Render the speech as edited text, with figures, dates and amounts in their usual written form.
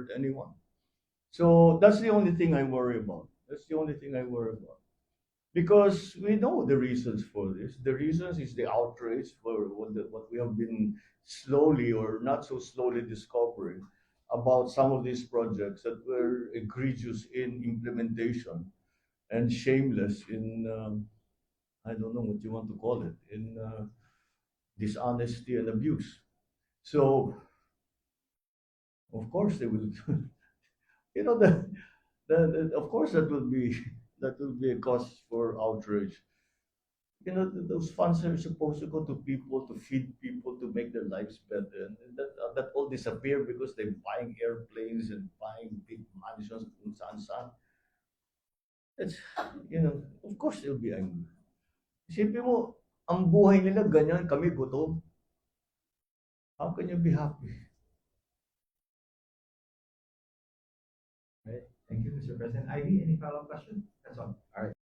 hurt anyone. So that's the only thing I worry about. That's the only thing I worry about. Because we know the reasons for this. The reasons is the outrage for what we have been slowly or not so slowly discovering about some of these projects that were egregious in implementation and shameless in, I don't know what you want to call it, in dishonesty and abuse. So, of course, they will, you know, of course that will be that will be a cause for outrage. You know, those funds are supposed to go to people, to feed people, to make their lives better, and that all disappear because they're buying airplanes and buying big mansions kung saan saan. It's, you know, of course they'll be angry. Isipin mo, ang buhay nila ganyan, kami gutom. How can you be happy? Right. Thank you, Mr. President. Ivy, any follow-up question? That's all.